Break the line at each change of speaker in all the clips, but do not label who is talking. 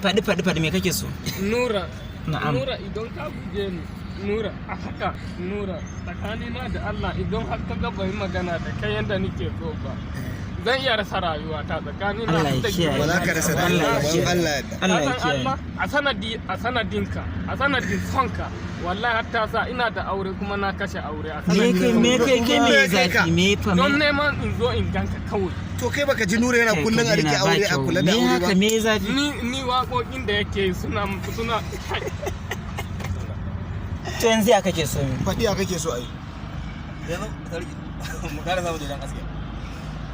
faɗi me kake so?
Nura.
Na'am.
Nura idan ka guje ni. Nura a haka Nura tsakanina da Allah idan har ka ga bai magana da kai yanda nake so ba. Zan iya rasa rayuwa ta tsakanin na da
kiyaye.
Ba za ka rasa rayuwa ba
Allah ya kiyaye.
a sanadinka a sanadin sonka wallahi hatta sa ina da aure kuma na kashe aure a sanadin
Me zafi me fa
don neman in zo in ganka kawai.
To kai baka ji Nura yana kullun a rike aure a kula da aure ba?
Me zafi?
Ni waƙoƙin da yake suna
To yanzu ya kake so mi?
Faɗi ya kake so ai. Yanzu sarki mu kare samu da gaskiya.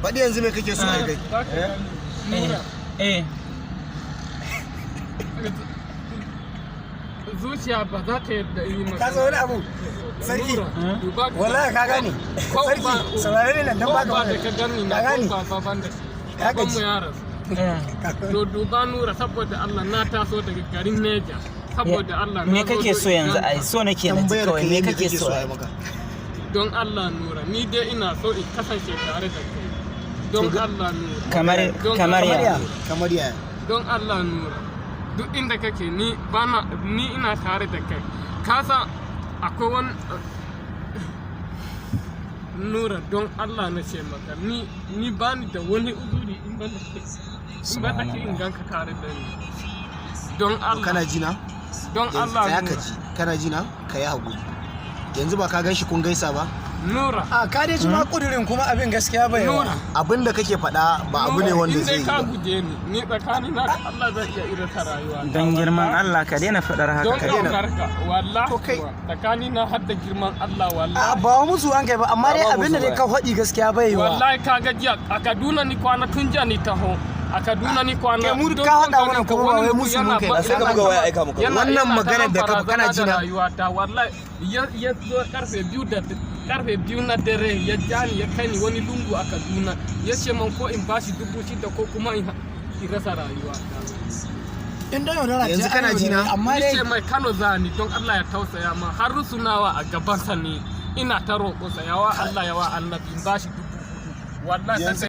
Faɗi yanzu me kake so ai kai?
Nura. Zuciya ba za ta yarda yi maka.
Ka zo wani abu sarki wallahi ka gane sarki saurare ne nan dan baka
ba da ka gani na ba ban da
ka
ban mu yara to duba Nura saboda Allah na taso daga garin Neja saboda Allah
me kake so yanzu ai so nake na kawai me kake so ai maka
don Allah Nura ni dai ina so in kasance tare da kai don Allah Nura
kamar ya
don Allah Nura duk inda kake ni ina tare da kai kasa akwai wani Nura don Allah na ce maka ni bani da wani uzuri in ba da ke in ganka tare da ni don Allah
kana jina
don Allah
ya kaji kana jina kai hakuri yanzu ba ka ganshi kun gaisa ba
Nura
ka dai ji ma kudirin kuma abin gaskiya bai
Nura
abin da kake faɗa ba abu ne wanda zai yi
ba ka guje ni tsakani na Allah zai iya irata rayuwa
dan girman Allah ka daina faɗar haka
ka daina wallahi tsakani na har da girman Allah wallahi
ba musu an kai ba amma dai abin da ka faɗi gaskiya bai wa
wallahi ka ga jiya a Kaduna ni kwana tun jiya ni taho a Kaduna ni kwana
mu ka hada mana kuma ba wai musu mun kai
sai ka buga waya aika muku wannan magana da ka kana jina
wallahi ya zo karfe biyu na dare ya jani ya kai ni wani lungu a Kaduna ya ce man ko in bashi 6,000 ko kuma in rasa rayuwa
in da yaudara ce
yanzu kana jina
amma dai ce mai Kano zani don Allah ya tausaya ma har rusunawa a gaban sa ne ina ta roƙo sa yawa Allah yawa annabi in bashi 4,000 wallahi
yanzu